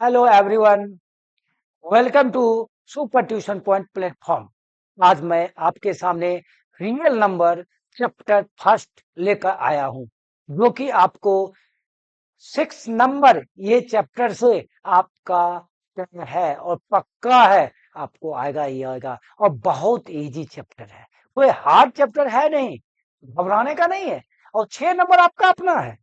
Hello everyone, welcome to super tuition point platform. आज मैं आपके सामने रियल नंबर चैप्टर फर्स्ट लेकर आया हूं, जो कि आपको 6 नंबर ये चैप्टर से आपका तय है और पक्का है, आपको आएगा ही आएगा। और बहुत इजी चैप्टर है, कोई हार्ड चैप्टर है नहीं, घबराने का नहीं है। और 6 नंबर आपका अपना है।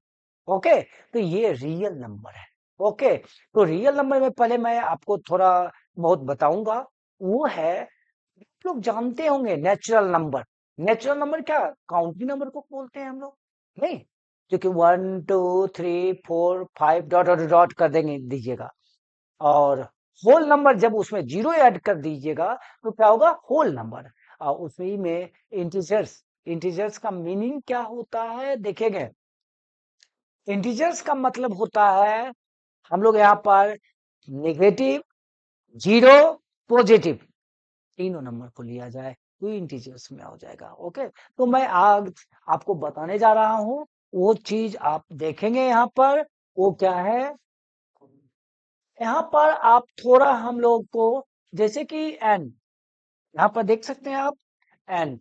ओके, तो ये रियल नंबर है। ओके, तो रियल नंबर में पहले मैं आपको थोड़ा बहुत बताऊंगा। वो है, आप लोग जानते होंगे नेचुरल नंबर। नेचुरल नंबर क्या, काउंटिंग नंबर को बोलते हैं हम लोग, नहीं? क्योंकि 1 2 3 4 5 डॉट डॉट डॉट कर देंगे दीजिएगा, और होल नंबर जब उसमें जीरो ऐड कर दीजिएगा तो क्या होगा, होल नंबर। और उसी में इंटीजर्स, इंटीजर्स का मीनिंग क्या होता है देखेंगे। इंटीजर्स का मतलब होता है, हम लोग यहाँ पर नेगेटिव, जीरो, पॉजिटिव, तीनों नंबर को लिया जाए तो इंटीजर्स में हो जाएगा। ओके, तो मैं आज आपको बताने जा रहा हूं, वो चीज आप देखेंगे यहाँ पर। वो क्या है, यहाँ पर आप थोड़ा हम लोग को, जैसे कि एन, यहाँ पर देख सकते हैं आप, एन।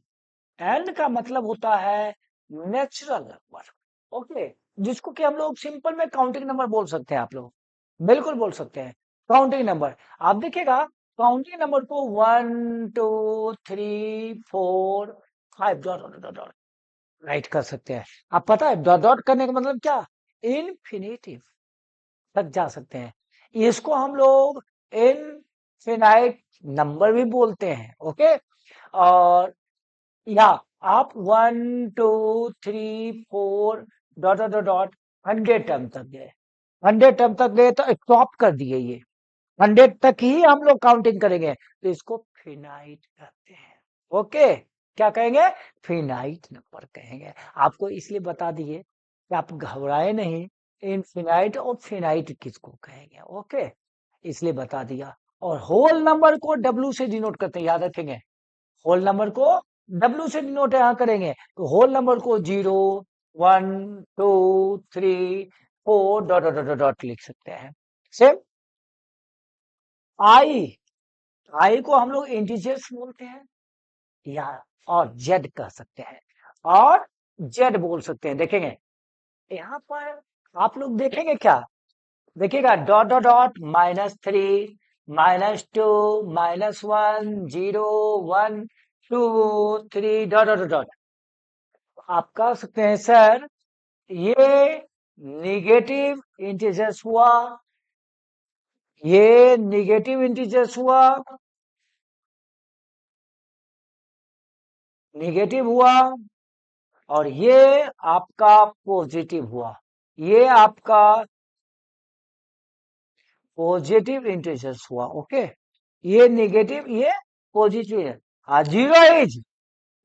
एन का मतलब होता है नेचुरल नंबर। ओके, जिसको कि हम लोग सिंपल में काउंटिंग नंबर बोल सकते हैं, आप लोग बिल्कुल बोल सकते हैं काउंटिंग नंबर। आप देखिएगा, काउंटिंग नंबर को 1 2 3 4 5 dot dot dot dot right कर सकते हैं। आप पता है डॉट डॉट करने का मतलब क्या, इनफिनिटिव तक जा सकते हैं। इसको हम लोग इनफिनाइट नंबर भी बोलते हैं। ओके, और या आप 1 2 3 4 dot dot dot dot 100 term तक गए, 100 टर्म तक गए तो स्टॉप कर दिए। ये 100 तक ही हम लोग काउंटिंग करेंगे, तो इसको फिनाइट कहते हैं। ओके, क्या कहेंगे, फिनाइट नंबर कहेंगे। आपको इसलिए बता दिए कि आप घबराए नहीं, इनफिनाइट और फिनाइट किसको कहेंगे। ओके, इसलिए बता दिया। और होल नंबर को डब्ल्यू से डिनोट करते हैं, याद रखेंगे। होल नंबर को डब्ल्यू से डिनोट यहां करेंगे, तो होल नंबर को 0 1 2 3 4 डॉट डॉट डॉट डॉट लिख सकते हैं। सेम आई, आई को हम लोग इंटीजर्स बोलते हैं, या और जेड कह सकते हैं, और जेड बोल सकते हैं। देखेंगे यहाँ पर, आप लोग देखेंगे क्या, देखिएगा dot dot dot -3 -2 -1 0 1 2 3 dot dot dot. आप कह सकते हैं सर ये निगेटिव इंटीजर्स हुआ, ये निगेटिव इंटीजर्स हुआ, निगेटिव हुआ, और ये आपका पॉजिटिव हुआ, ये आपका पॉजिटिव इंटीजर्स हुआ। ओके, ये नेगेटिव, ये पॉजिटिव है। Zero is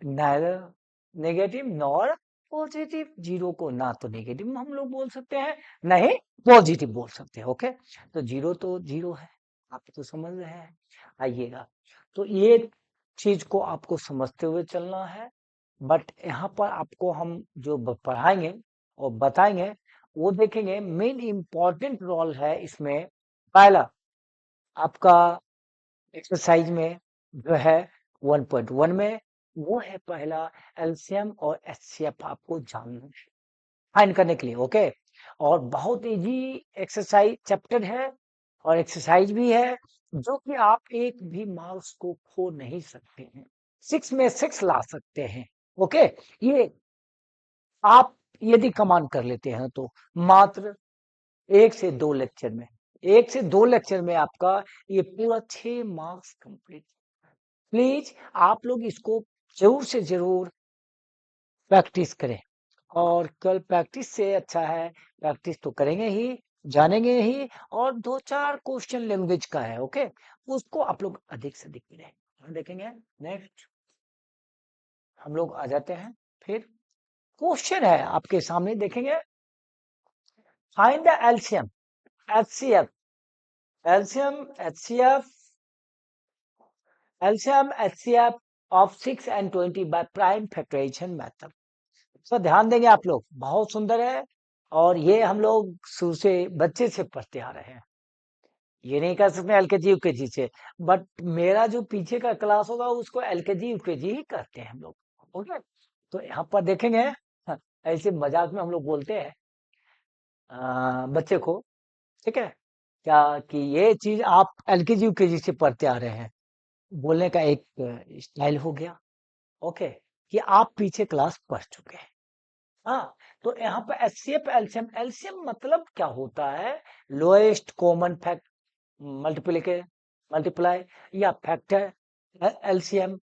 neither negative nor positive, zero को ना तो नेगेटिव हम लोग बोल सकते हैं, नहीं पॉजिटिव बोल सकते हैं। ओके, तो जीरो है, आप तो समझ रहे हैं। आइएगा, तो ये चीज को आपको समझते हुए चलना है। बट यहाँ पर आपको हम जो पढ़ाएंगे और बताएंगे, वो देखेंगे मेन इंपॉर्टेंट रोल है इसमें। पहला आपका एक्सरसाइज में जो है 1.1 में, वो है पहला एलसीएम और एचसीएफ आपको जानना है, फाइंड करने के लिए। ओके, और बहुत इजी एक्सरसाइज चैप्टर है, और एक्सरसाइज भी है, जो कि आप एक भी मार्क्स को खो नहीं सकते हैं, 6 में 6 ला सकते हैं। ओके, ये आप यदि कमांड कर लेते हैं तो मात्र 1 से 2 लेक्चर में, 1 से 2 लेक्चर में आपका ये पूरा 6 मार्क्स कंप्लीट। प्लीज आप लोग इसको जरूर से जरूर प्रैक्टिस करें, और कल प्रैक्टिस से अच्छा है, प्रैक्टिस तो करेंगे ही, जानेंगे ही, और 2 4 क्वेश्चन लैंग्वेज का है। ओके, उसको आप लोग अधिक से अधिक करें। हम देखेंगे नेक्स्ट, हम लोग आ जाते हैं फिर। क्वेश्चन है आपके सामने, देखेंगे find the LCM HCF, LCM HCF, LCM HCF of 6 and 20 by prime factorization method। तो ध्यान देंगे आप लोग, बहुत सुंदर है, और ये हम लोग शुरू से बच्चे से पढ़ते आ रहे हैं। ये नहीं कर सकते एलकेजी यूकेजी से, बट मेरा जो पीछे का क्लास होगा उसको एलकेजी यूकेजी ही कहते हैं हम लोग। ओके, तो यहाँ पर देखेंगे, हाँ, ऐसे मजाक में हम लोग बोलते हैं बच्चे को, ठीक है, क्या कि ये चीज आप एलकेजी यूकेजी से पढ़ते आ रहे हैं, बोलने का एक स्टाइल हो गया। ओके, कि आप पीछे क्लास पढ़ चुके हैं। हाँ, तो यहाँ पर एचसीएफ एलसीएम, एलसीएम मतलब क्या होता है, लोएस्ट कॉमन फैक्ट मल्टीप्लिके मल्टीप्लाई या फैक्टर, एलसीएम।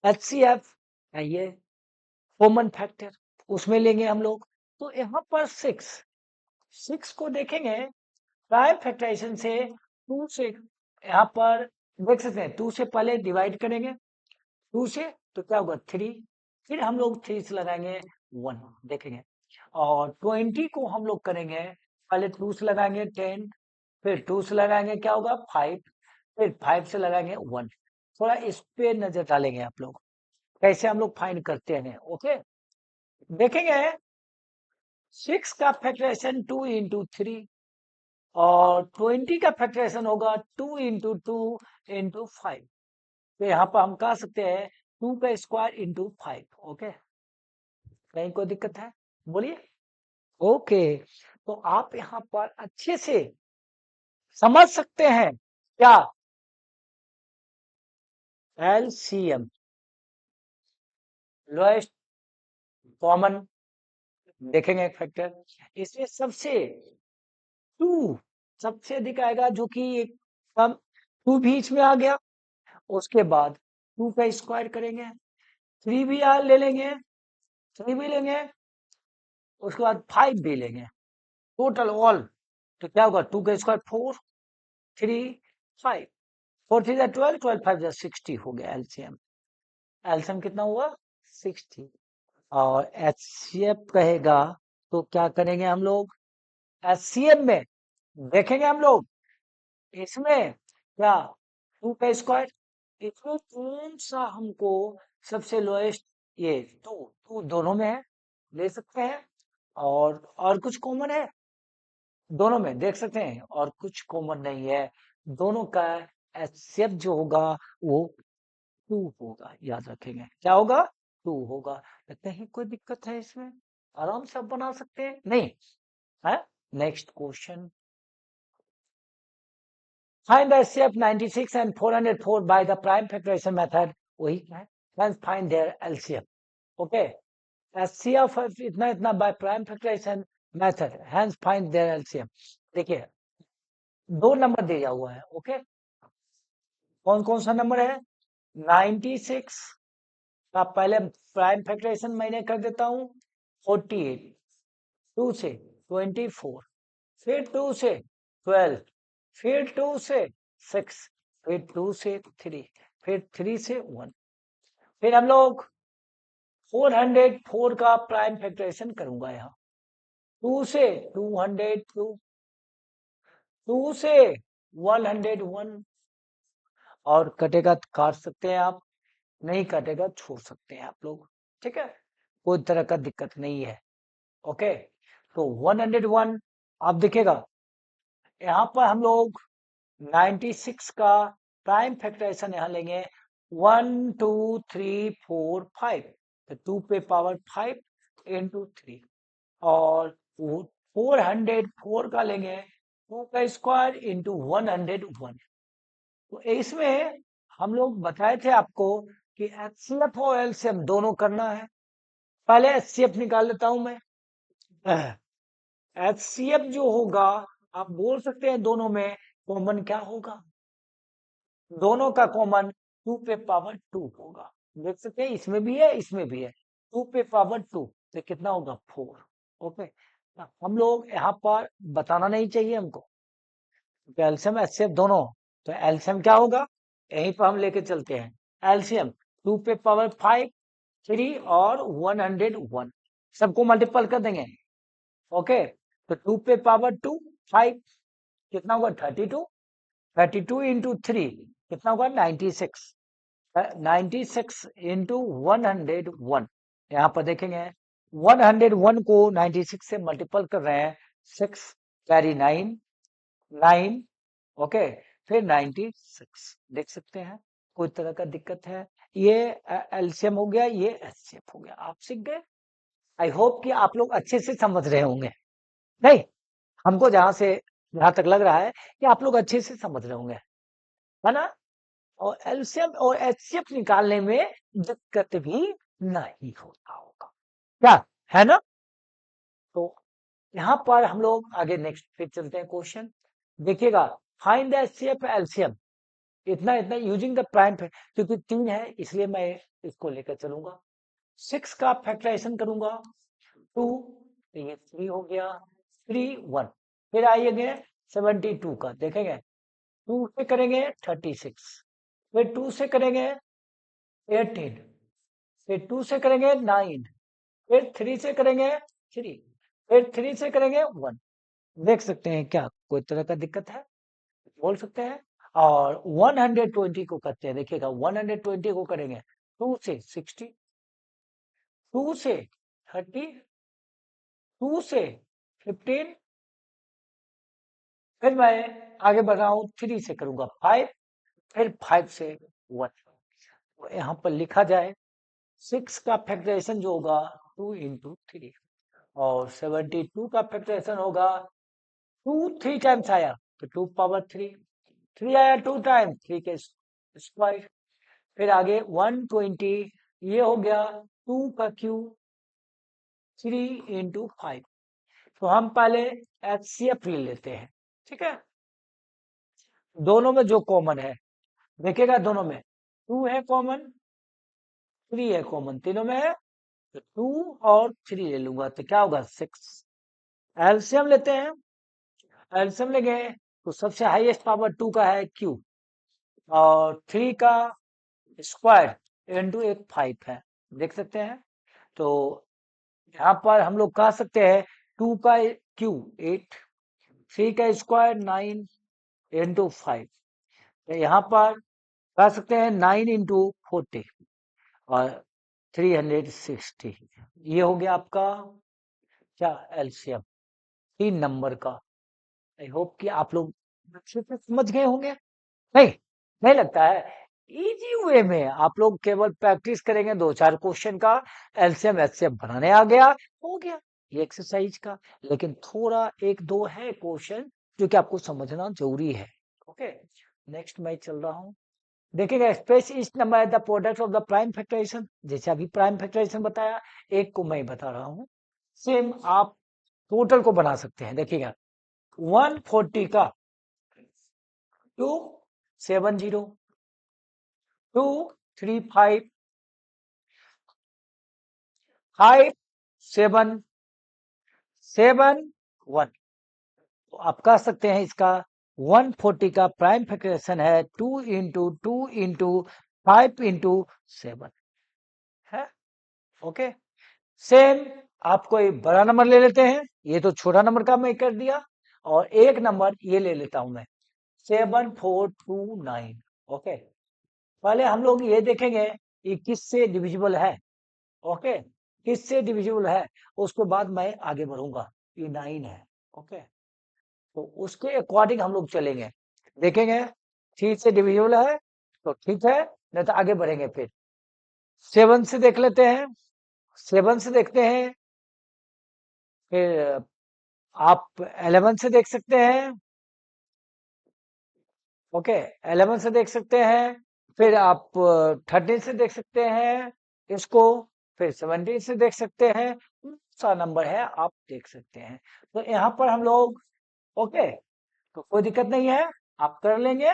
एचसीएफ है ये कॉमन फैक्टर, उसमें लेंगे हम लोग। तो यहाँ पर सिक्स, सिक्स को देखेंगे प्राइम फैक्टराइजेशन से, टू से यहाँ पर देख सकते हैं, टू से पहले डिवाइड करेंगे, टू से तो क्या होगा थ्री, फिर हम लोग थ्री से लगाएंगे वन, देखेंगे। और ट्वेंटी को हम लोग करेंगे, पहले टू से लगाएंगे टेन, फिर टू से लगाएंगे क्या होगा फाइव, फिर फाइव से लगाएंगे वन। थोड़ा इस पे नजर डालेंगे आप लोग, कैसे हम लोग फाइंड करते हैं। ओके, देखेंगे सिक्स का फैक्टराइजेशन टू इंटू थ्री, और ट्वेंटी का फैक्टराइजेशन होगा two into two into five. तो यहाँ पर हम कह सकते हैं टू का स्क्वायर इंटू फाइव। ओके, कहीं कोई दिक्कत है, बोलिए। ओके, तो आप यहाँ पर अच्छे से समझ सकते हैं क्या, एलसीएम लोएस्ट कॉमन, देखेंगे एक फैक्टर, इसमें सबसे टू सबसे अधिक आएगा, जो कि एक कम, टू बीच में आ गया। उसके बाद टू का स्क्वायर करेंगे, थ्री भी ले लेंगे, थ्री भी लेंगे, उसके बाद फाइव भी लेंगे, टोटल ऑल। तो क्या होगा, टू का square four, three five, four three 12, 12 5 60 हो गया एलसीएम। एलसीएम कितना हुआ 60। और एचसीएफ कहेगा तो क्या करेंगे हम लोग, एचसीएफ में देखेंगे हम लोग, इसमें क्या टू का स्क्वायर, इसमें कौन सा हमको सबसे लोएस्ट, ये टू, टू दोनों में है, ले सकते हैं। और कुछ कॉमन है दोनों में, देख सकते हैं, और कुछ कॉमन नहीं है दोनों का। एचसीएफ जो होगा वो टू होगा, याद रखेंगे क्या होगा, टू होगा। कहीं कोई दिक्कत है इसमें, आराम से आप बना सकते हैं, नहीं है। Next question, find the HCF 96 and 404 by the prime factorisation method, वही है, let's find their LCF. Okay, HCF इतना इतना by prime factorisation method, hence find their LCM. देखिए, दो नंबर दिया हुआ है। ओके, कौन कौन सा नंबर है, 96 का पहले प्राइम फैक्टराइजेशन मैंने कर देता हूं 48, टू से 24, फिर टू से 12, फिर टू से 6, फिर टू से 3, फिर थ्री से 1, फिर हम लोग 404 का प्राइम फैक्टराइजेशन करूंगा यहाँ, टू से 202, टू से 101, और कटेगा तो काट सकते हैं आप, नहीं कटेगा छोड़ सकते हैं आप लोग, ठीक है, कोई तरह का दिक्कत नहीं है। ओके, तो 101 आप दिखेगा, यहाँ पर हम लोग 96 का प्राइम फैक्टराइजेशन यहाँ लेंगे, 1 2 3 4 5, तो 2 पे पावर 5 इंटू 3, और 404 का लेंगे, 2 का स्क्वायर इंटू 101। तो इसमें हम लोग बताए थे आपको कि एचसीएफ और एलसीएम दोनों करना है। पहले एचसीएफ निकाल लेता हूं मैं। एचसीएफ जो होगा, आप बोल सकते हैं दोनों में कॉमन क्या होगा, दोनों का कॉमन टू पे पावर टू होगा, देख सकते हैं इसमें भी है इसमें भी है, टू पे पावर टू, तो कितना होगा फोर। ओके, हम लोग यहाँ पर बताना नहीं चाहिए हमको, एलसीएम एचसीएफ दोनों, तो एलसीएम क्या होगा, यहीं पर हम लेके चलते हैं, एलसीएम टू पे पावर फाइव, थ्री और 101, सबको मल्टीपल कर देंगे। ओके, तो टू पे पावर टू, फाइव, कितना होगा 32, 32 इंटू थ्री कितना होगा 96, 96 इंटू 101। यहाँ पर देखेंगे 101 को 96 से मल्टीपल कर रहे हैं, 6 कैरी 9, 9 ओके, फिर 96 देख सकते हैं, कोई तरह का दिक्कत है? ये एलसीएम हो गया, ये एचसीएफ हो गया, आप सीख गए। आई होप कि आप लोग अच्छे से समझ रहे होंगे, नहीं? हमको जहां तक लग रहा है कि आप लोग अच्छे से समझ रहे होंगे, है ना? और एलसीएम और एचसीएफ निकालने में दिक्कत भी नहीं होता होगा, क्या है ना? तो यहाँ पर हम लोग आगे नेक्स्ट पे चलते हैं क्वेश्चन, देखिएगा। फाइंड द एचसीएफ एलसीएम, इतना इतना यूजिंग द प्राइम, क्योंकि 3 है इसलिए मैं इसको लेकर चलूंगा। 6 का फैक्टराइजेशन करूंगा, 2, तो ये 3 हो गया, 3 1। फिर आइएगा 72 का, देखेंगे 2 से करेंगे 36, फिर 2 से करेंगे 18, फिर 2 से करेंगे 9, फिर 3 से करेंगे 3, फिर 3 से करेंगे 1। देख सकते हैं क्या कोई तरह का दिक्कत है? बोल सकते हैं। और 120 को करते हैं, देखिएगा 120 को करेंगे 2 से 60, 2 से 30, 2 से 15, फिर मैं आगे बढ़ रहा हूं 3 से करूंगा 5, फिर 5 से 1। तो यहाँ पर लिखा जाए 6 का फैक्टराइजेशन जो होगा 2 इंटू 3, और 72 का फैक्टराइजेशन होगा 2 3 टाइम्स आया तो 2 पावर 3, 3 आया 2 टाइम 3 के स्क्वायर, फिर आगे 120, ये हो गया 2 का क्यूब 3 इंटू 5। तो हम पहले एचसीएफ ले लेते हैं, ठीक है? दोनों में जो कॉमन है, देखिएगा दोनों में 2 है कॉमन, 3 है कॉमन, तीनों में है, तो 2 और 3 ले लूंगा तो क्या होगा 6। एलसीएम लेते हैं, एलसीएम लेंगे तो सबसे हाईएस्ट पावर 2 का है क्यू, और 3 का स्क्वायर इंटू एक 5 है, देख सकते हैं। तो यहाँ पर हम लोग कह सकते हैं 2 का क्यू 8, 3 का स्क्वायर 9 इंटू 5, यहाँ पर कह सकते हैं 9 इंटू 40 और 360, ये हो गया आपका क्या एलसीएम 3 नंबर का। आई होप कि आप लोग अच्छे से समझ गए होंगे, नहीं? नहीं लगता है? इजी वे में आप लोग केवल प्रैक्टिस करेंगे, 2 4 क्वेश्चन का एलसीएम एचसीएफ बनाने आ गया, हो गया ये एक्सरसाइज का। लेकिन थोड़ा 1 2 है क्वेश्चन जो कि आपको समझना जरूरी है। ओके, नेक्स्ट मैं चल रहा हूँ, देखिएगा एक्सप्रेस इस number the product of the prime factorization, जैसे अभी प्राइम फैक्टराइजेशन बताया, एक को मैं बता रहा हूँ, सेम आप टोटल को बना सकते हैं। देखिएगा 140 का 270, 235, 5771, तो आप कह सकते हैं इसका 140 का प्राइम फैक्टराइजेशन है 2 इंटू 5 इंटू 7 है। ओके, सेम आप कोई बड़ा नंबर ले लेते हैं, ये तो छोटा नंबर का मैं कर दिया, और एक नंबर ये ले लेता हूं मैं 7429। ओके, पहले हम लोग ये देखेंगे ये किससे डिविजिबल है। ओके, किससे डिविजिबल है, उसके बाद मैं आगे बढ़ूंगा। ये 9 है। ओके, तो उसके अकॉर्डिंग हम लोग चलेंगे, देखेंगे 3 से डिविजिबल है तो ठीक है, नहीं तो आगे बढ़ेंगे। फिर 7 से देख लेते हैं, 7 से देखते हैं, फिर आप 11 से देख सकते हैं। ओके, 11 से देख सकते हैं, फिर आप 13 से देख सकते हैं इसको, फिर 17 से देख सकते हैं, सा नंबर है आप देख सकते हैं। तो यहाँ पर हम लोग ओके, तो कोई दिक्कत नहीं है, आप कर लेंगे।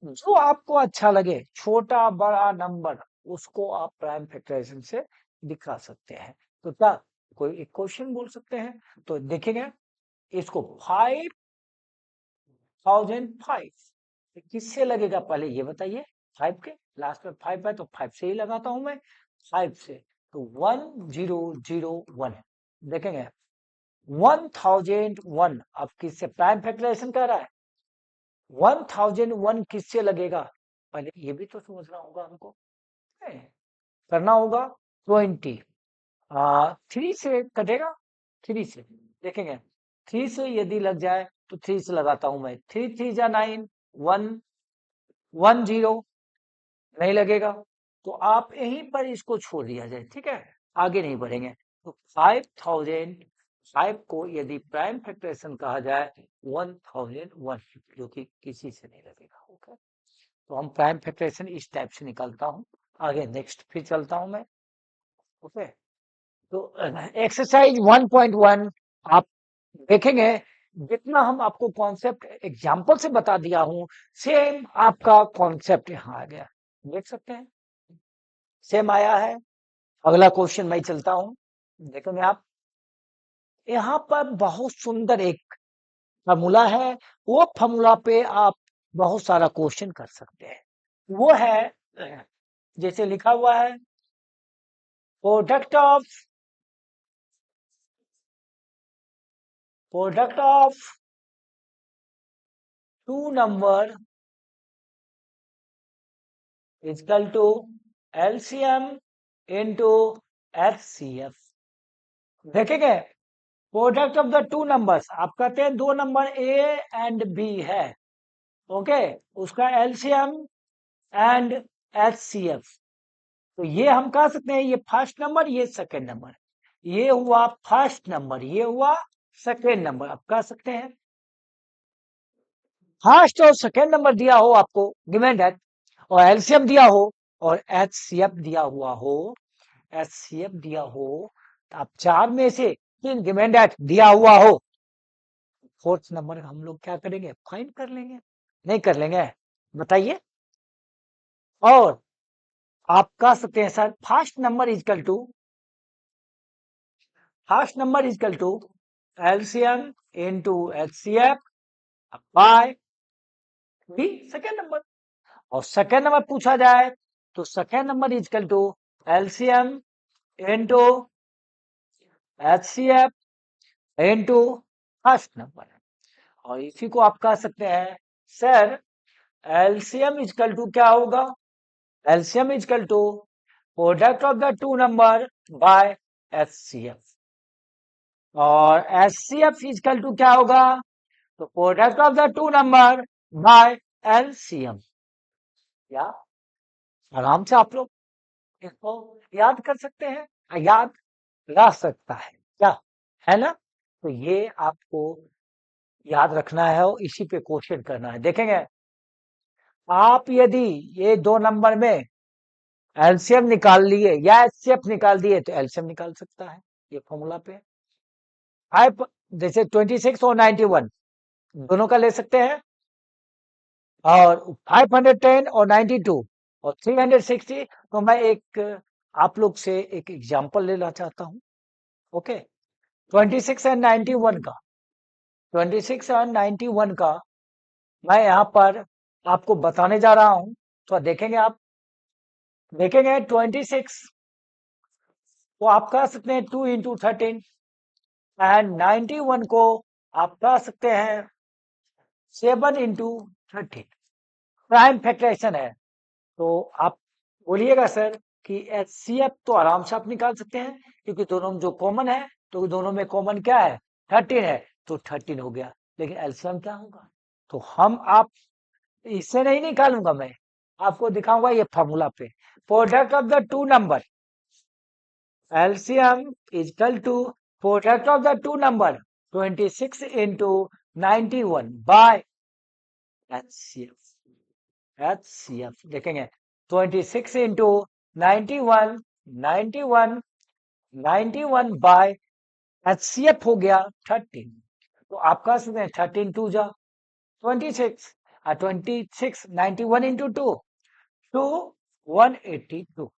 जो आपको अच्छा लगे छोटा बड़ा नंबर, उसको आप प्राइम फैक्टराइजेशन से दिखा सकते हैं। तो क्या कोई एक क्वेश्चन बोल सकते हैं? तो देखेंगे इसको 5005 किससे लगेगा, पहले ये बताइए। 5 के लास्ट में 5 है तो 5 से ही लगाता हूं मैं, 5 से। तो 1001 देखेंगे 1001 अब किससे प्राइम फैक्टराइजेशन कर रहा है, 1001 किससे लगेगा, पहले ये भी तो समझना होगा हमको, है? करना होगा 20, 3 से कटेगा, 3 से देखेंगे, 3 से यदि लग जाए तो 3 से लगाता हूं मैं, 3 3 जा 9, 110 नहीं लगेगा, तो आप यहीं पर इसको छोड़ दिया जाए, ठीक है, आगे नहीं बढ़ेंगे। तो 5005 को यदि प्राइम फैक्टराइजेशन कहा जाए 1001, जो कि किसी से नहीं लगेगा। ओके, तो हम प्राइम फैक्टराइजेशन इस टाइप से निकालता हूं। आगे नेक्स्ट फिर चलता हूं मैं। ओके, तो एक्सरसाइज 1.1 आप देखेंगे, जितना हम आपको कॉन्सेप्ट एग्जाम्पल से बता दिया हूं, सेम आपका कॉन्सेप्ट यहाँ आ गया, देख सकते हैं, सेम आया है। अगला क्वेश्चन मैं चलता हूं, देखेंगे आप, यहाँ पर बहुत सुंदर एक फॉर्मूला है, वो फॉर्मूला पे आप बहुत सारा क्वेश्चन कर सकते हैं। वो है, जैसे लिखा हुआ है, product of two number is equal to LCM into HCF। देखेंगे, product of the two numbers, आप कहते हैं दो नंबर ए एंड बी है, ओके, उसका एलसीएम एंड एचसीएफ। तो ये हम कह सकते हैं, ये फर्स्ट नंबर, ये सेकेंड नंबर, ये हुआ फर्स्ट नंबर, ये हुआ सेकेंड नंबर, आप कह सकते हैं। फर्स्ट और सेकेंड नंबर दिया हो आपको गिवन दैट, और एलसीएम दिया हो, और एचसीएफ दिया हुआ हो, एचसीएफ दिया हो, तो आप चार में से तीन गिवन दैट दिया हुआ हो, फोर्थ नंबर हम लोग क्या करेंगे, फाइंड कर लेंगे, नहीं कर लेंगे, बताइए। और आप कह सकते हैं sir, first number is equal to LCM into HCF by B, second number. और सेकेंड नंबर पूछा जाए तो second number is equal to LCM into HCF into first number. और इसी को आप कह सकते हैं, सर एलसीएम इजकल टू क्या होगा, LCM is equal to product of the two number by HCF, और एचसीएफ इजकल टू क्या होगा, तो product of the two number by LCM. या आराम से आप लोग इसको याद कर सकते हैं, याद रह सकता है क्या, है ना। तो ये आपको याद रखना है और इसी पे क्वेश्चन करना है। देखेंगे, आप यदि ये दो नंबर में एलसीएम निकाल लिए या एचसीएफ निकाल दिए तो एलसीएम निकाल सकता है, ये फॉर्मूला पे। फाइव, जैसे 26 और 91 दोनों का ले सकते हैं, और 510 और 92 और 360। तो मैं एक आप लोग से एक एग्जांपल लेना चाहता हूं। ओके, 26 एंड 91 का, 26 एंड 91 का मैं यहाँ पर आपको बताने जा रहा हूं। तो देखेंगे, आप देखेंगे 26 को आप कह सकते हैं 2 इंटू 13, एंड 91 को आप कह सकते हैं 7 इंटू 13। प्राइम फैक्टराइजेशन है, तो आप बोलिएगा सर कि एचसीएफ तो आराम से आप निकाल सकते हैं, क्योंकि दोनों में जो कॉमन है, तो दोनों में कॉमन क्या है, 13 है, तो 13 हो गया। लेकिन एलसीएम क्या होगा, तो हम आप इससे नहीं निकालूंगा, मैं आपको दिखाऊंगा ये फॉर्मूला पे। Product of the two number, LCM is equal to product of the two number 26 into 91 by HCF. देखेंगे 26 इंटू 91, 91, 91 बाय एचसीएफ हो गया 13। तो आप कह सकते हैं 13 टू जा 26, 26 91 इंटू टू 182।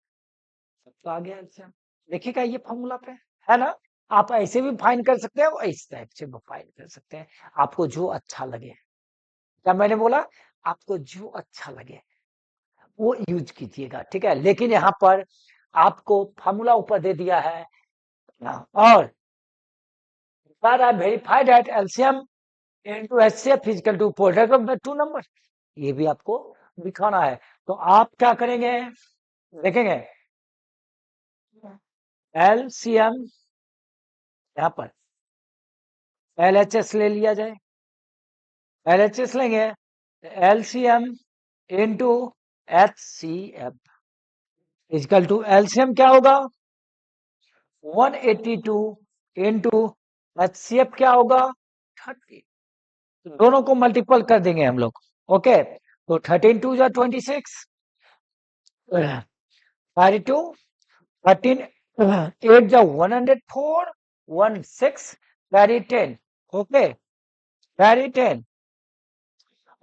तो आ गया एलसीएम। देखिएगा ये फॉर्मूला पे है ना। आप ऐसे भी फाइन कर सकते हैं और इस टाइप से भी फाइन कर सकते हैं, आपको जो अच्छा लगे। क्या मैंने बोला, आपको जो अच्छा लगे वो यूज कीजिएगा, ठीक है। लेकिन यहाँ पर आपको फॉर्मूला ऊपर दे दिया है, और verified that LCM into HCF is equal to product of the two number, ये भी आपको दिखाना है। तो आप क्या करेंगे, देखेंगे एलसीएम, यहाँ पर एलएचएस ले लिया जाए, एलएचएस लेंगे LCM into HCF is equal to LCM क्या होगा 182 इंटू HCF क्या होगा 30। दोनों को मल्टीपल कर देंगे हम लोग। ओके, तो 13 टू जा 26, 32, 13 8 जा 104, 16 कैरी 10। ओके, कैरी 10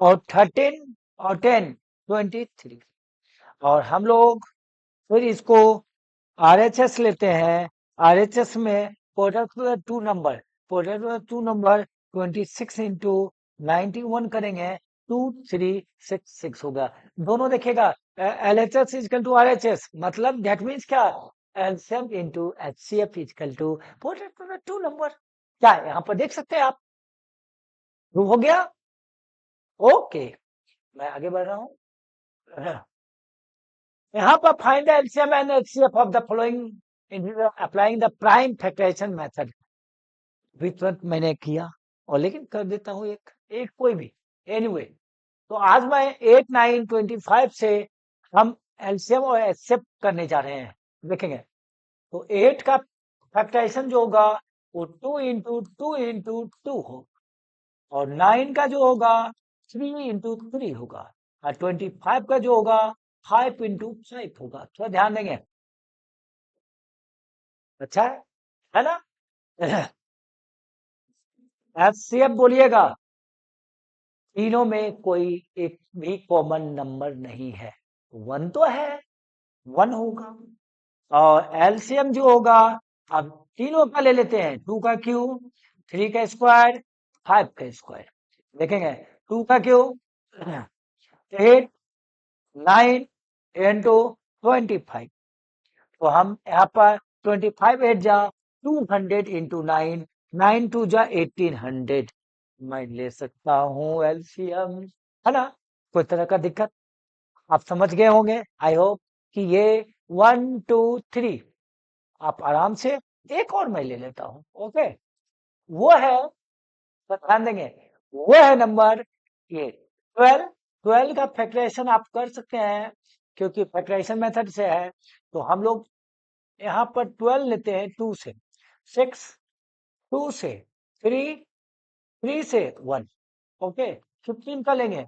और 13 और 10 23। और हम लोग फिर इसको RHS लेते हैं। RHS में product two number, product two number 26 into 91 करेंगे 2366 होगा। दोनों देखेगा LHS इजकल टू RHS, मतलब दैट मीन्स क्या LCM into HCF is equal to product two number. क्या यहाँ पर देख सकते हैं आप, प्रूव हो गया। ओके, मैं आगे बढ़ रहा हूँ। यहाँ पर find the LCM and HCF of the following applying the prime factorisation method. भी तुरंत मैंने किया और लेकिन कर देता हूँ एक एक कोई भी एनीवे। तो आज मैं 8 9 25 से हम एलसीएम और एचसीएफ करने जा रहे हैं, देखेंगे। तो 8 का फैक्टराइजेशन जो होगा वो 2 इंटू 2 हो, और 9 का जो होगा 3 इंटू 3 होगा, और 25 का जो होगा 5 इंटू 5 होगा। थोड़ा ध्यान देंगे, अच्छा है ना। HCF बोलिएगा, तीनों में कोई एक भी कॉमन नंबर नहीं है, वन तो है, वन होगा। और LCM जो होगा, अब तीनों का ले लेते हैं, 2 का क्यूब, 3 का स्क्वायर, 5 का स्क्वायर। देखेंगे 2 का क्यूब 8 9 इंटू 25। तो हम यहाँ पर 25 8 जा 200 इंटू 9, 9 2 जा 1800 मैं ले सकता हूँ LCM, है ना। कोई तरह का दिक्कत आप समझ गए होंगे, आई होप कि ये 1 2 3 आप आराम से। एक और मैं ले लेता हूँ, ओके, वो है, तो ध्यान देंगे, वो है नंबर ये 12। 12 का फैक्टराइजेशन आप कर सकते हैं क्योंकि फैक्टराइजेशन मेथड से है। तो हम लोग यहाँ पर 12 लेते हैं 2 से, 6 2 से, 3 3 से 1, ओके। 15 का लेंगे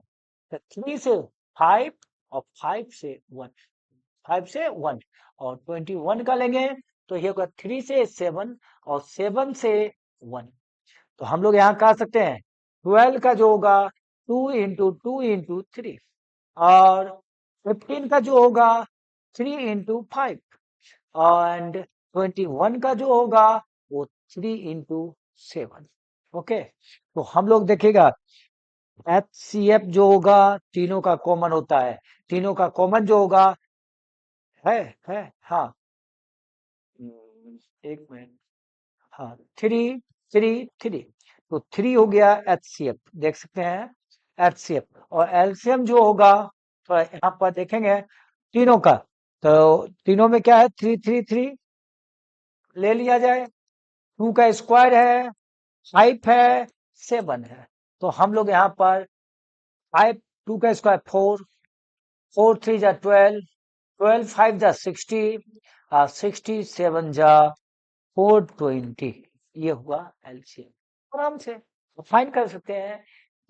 तो 3 से 5 और 5 से 1, 5 से 1। और 21 का लेंगे तो ये होगा 3 से 7 और 7 से 1। तो हम लोग यहाँ कह सकते हैं 12 का जो होगा 2 इंटू 3, और 15 का जो होगा 3 इंटू 5, एंड 21 का जो होगा वो 3 इंटू 7। ओके, तो हम लोग देखेगा HCF जो होगा तीनों का कॉमन होता है, तीनों का कॉमन जो होगा है है हाँ, एक मिनट, हाँ 3 3 3, तो 3 हो गया HCF, देख सकते हैं HCF। और LCM जो होगा तो यहाँ पर देखेंगे तीनों का, तो तीनों में क्या है 3 3 3 ले लिया जाए, 2 का स्क्वायर है, 5 है, 7 है। तो हम लोग यहाँ पर 5 2 का स्क्वायर 4, 4 3 जा 12, 12 5 जा 60, 67 जा 420। ये हुआ LCM। आराम से फाइंड कर सकते हैं।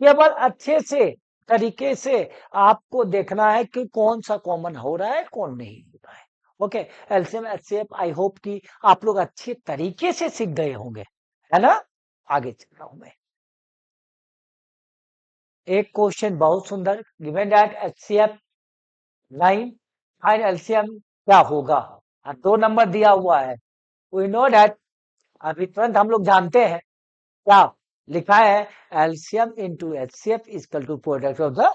केवल अच्छे से तरीके से आपको देखना है कि कौन सा कॉमन हो रहा है कौन नहीं हो रहा है। Okay, LCM HCF I hope कि आप लोग अच्छे तरीके से सीख गए होंगे, है ना। आगे चल रहा हूं मैं, एक क्वेश्चन बहुत सुंदर, given that HCF 9 find LCM क्या होगा। दो नंबर दिया हुआ है, वी नो दैट, अभी तुरंत हम लोग जानते हैं क्या लिखा है, LCM into HCF is equal to product of the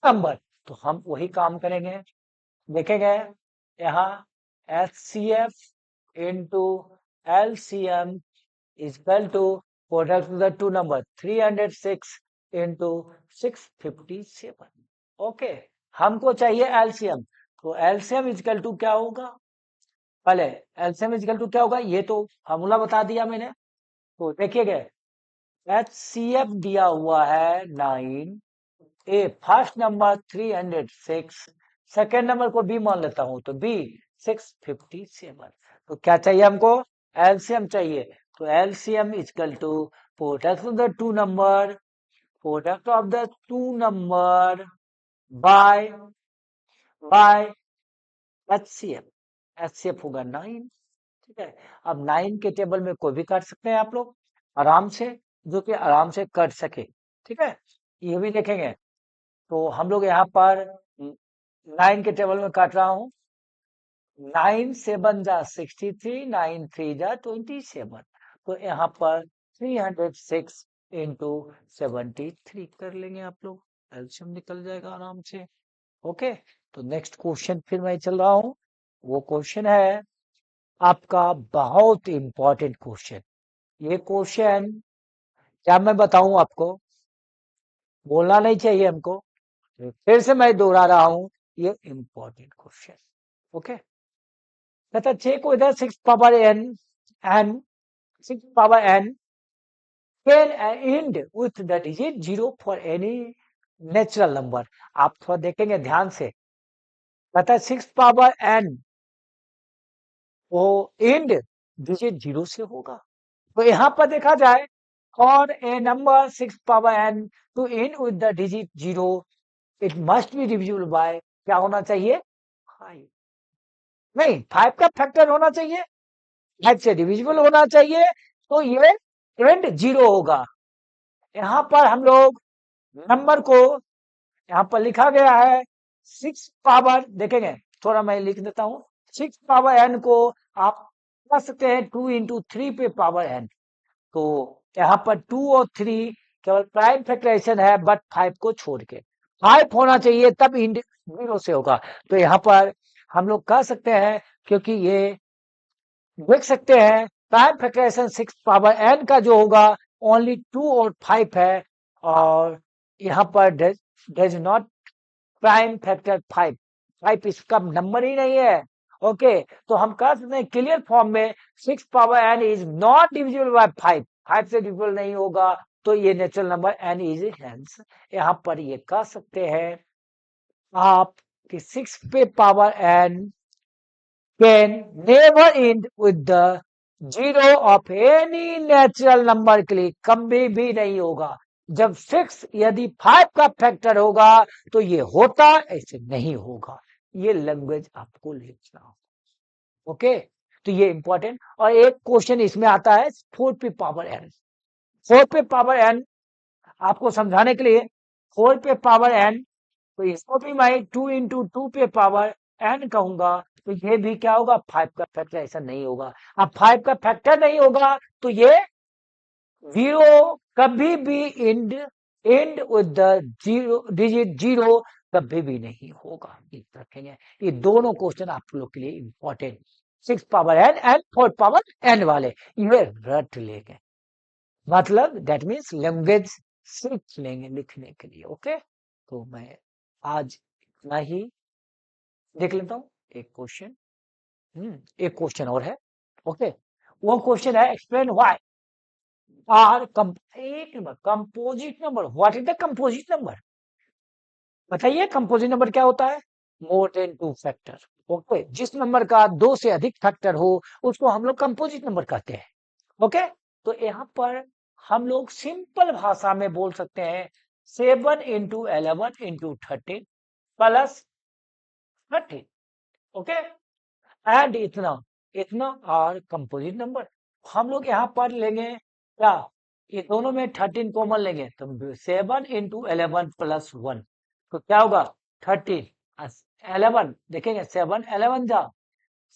number. तो हम वही काम करेंगे, देखेंगे यहाँ HCF into LCM is equal to product of the two number 306 into 657। Okay, हमको चाहिए LCM, तो LCM इजकल टू क्या होगा, पहले LCM इजकल टू क्या होगा, ये तो फॉर्मूला बता दिया मैंने। तो देखिएगा HCF दिया हुआ है 9, ए फर्स्ट नंबर 306, सेकेंड नंबर को बी मान लेता हूं, तो बी 657। तो क्या चाहिए हमको? एलसीएम चाहिए। तो LCM is equal to product of the two number, product of the two number by HCF. HCF होगा 9। ठीक है, अब 9 के टेबल में कोई भी काट सकते हैं आप लोग आराम से, जो कि आराम से कट सके। ठीक है, ये भी देखेंगे। तो हम लोग यहाँ पर 9 के टेबल में काट रहा हूँ। 9 7 जा 63, 9 3 जा 27। तो यहाँ पर 306 इंटू 73 कर लेंगे आप लोग, एल्शियम निकल जाएगा आराम से। ओके, तो नेक्स्ट क्वेश्चन फिर मैं चल रहा हूँ। वो क्वेश्चन है आपका बहुत इंपॉर्टेंट क्वेश्चन। ये क्वेश्चन क्या मैं बताऊं आपको, बोलना नहीं चाहिए हमको, फिर से मैं दोहरा रहा हूं, ये इंपॉर्टेंट क्वेश्चन। ओके, कहता check with 6 power n and 6 power n can end with the digit 0 for any natural number. आप थोड़ा देखेंगे ध्यान से, कहता 6 पावर n वो एंड डिजिट 0 से होगा। तो यहां पर देखा जाए, और a number 6 power n to end with the digit 0, it must be divisible by, क्या होना चाहिए? 5। नहीं, 5 का फैक्टर होना चाहिए, 5 से डिविजिबल होना चाहिए, तो ये एंड 0 होगा। यहां पर हम लोग नंबर को, यहां पर लिखा गया है 6 पावर, देखेंगे थोड़ा मैं लिख देता हूं, 6 पावर n को आप कर सकते हैं 2 इंटू 3 पे पावर n। तो यहाँ पर 2 और 3 केवल प्राइम फैक्टराइजेशन है, बट 5 को छोड़ के 5 होना चाहिए, तब इंड 0 से होगा। तो यहाँ पर हम लोग कह सकते हैं, क्योंकि ये देख सकते हैं प्राइम फैक्टराइजेशन 6 पावर n का जो होगा ओनली 2 और 5 है, और यहाँ पर डज नॉट प्राइम फैक्टर 5, 5 इसका नंबर ही नहीं है। ओके, तो हम कह सकते हैं क्लियर फॉर्म में 6 power n is not divisible by 5, 5 से डिविजिबल नहीं होगा, तो ये natural number n is hence. यहाँ पर ये कह सकते हैं आप कि 6 पे power n can never and with the 0 of any natural number के लिए कभी भी नहीं होगा। जब 6 यदि 5 का फैक्टर होगा तो ये होता, ऐसे नहीं होगा। ये लैंग्वेज आपको लिखना हो। ओके, तो ये इंपॉर्टेंट। और एक क्वेश्चन इसमें आता है 4 पे पावर n, 4 पे पावर n आपको समझाने के लिए, 4 पे पावर n, तो इसको भी मैं 2 इंटू 2 पे पावर n कहूंगा। तो ये भी क्या होगा? 5 का फैक्टर, ऐसा नहीं होगा। अब 5 का फैक्टर नहीं होगा तो ये 0 कभी भी एंड विद द 0 डिजिट 0 कभी भी नहीं होगा। रखेंगे, ये दोनों क्वेश्चन आप लोग के लिए important, 6 power n and 4 power n वाले, ये रट लेंगे, मतलब दैट मीन्स लैंग्वेज सीख लेंगे लिखने के लिए। ओके, तो मैं आज इतना ही देख लेता हूँ। एक क्वेश्चन, एक क्वेश्चन और है। ओके, वो क्वेश्चन है एक्सप्लेन व्हाई आर एक number composite number, what is the composite number? बताइए कंपोजिट नंबर क्या होता है? More than 2 factor. ओके, जिस नंबर का 2 से अधिक फैक्टर हो उसको हम लोग कंपोजिट नंबर कहते हैं। ओके, तो यहाँ पर हम लोग सिंपल भाषा में बोल सकते हैं 7 into 11 into 13 plus 13। Okay, and इतना इतना और कंपोजिट नंबर। हम लोग यहाँ पर लेंगे क्या, ये दोनों में 13 कॉमन लेंगे, तो 7 इंटू 11 प्लस 1, तो क्या होगा 13। 11 देखेंगे, 7 11 जा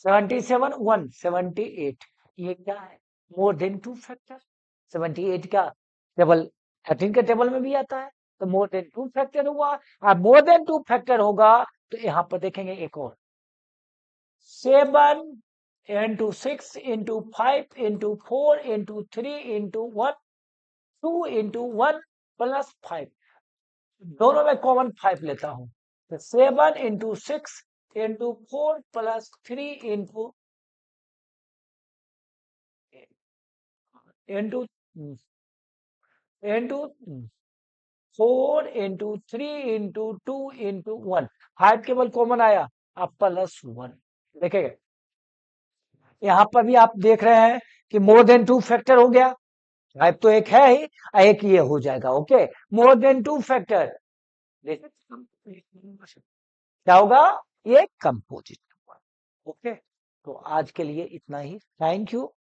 77, 1 78, ये क्या है? More than 2 factor. 78 क्या टेबल 13 के टेबल में भी आता है, तो मोर देन 2 फैक्टर हुआ। अब मोर देन 2 फैक्टर होगा तो यहाँ पर देखेंगे एक और 7 into 6 into 5 into 4 into 3 into 1, 2 into 1 plus 5, दोनों में कॉमन 5 लेता हूं, तो 7 into 6 into 4 plus 3 into into into 4 into 3 into 2 into 1, 5 केवल कॉमन आया, आप +1 देखेंगे। यहां पर भी आप देख रहे हैं कि मोर देन 2 फैक्टर हो गया, 5 तो एक है ही, एक ये हो जाएगा। ओके, मोर देन 2 फैक्टर, क्या होगा, ये कंपोजिट नंबर। ओके, तो आज के लिए इतना ही, थैंक यू।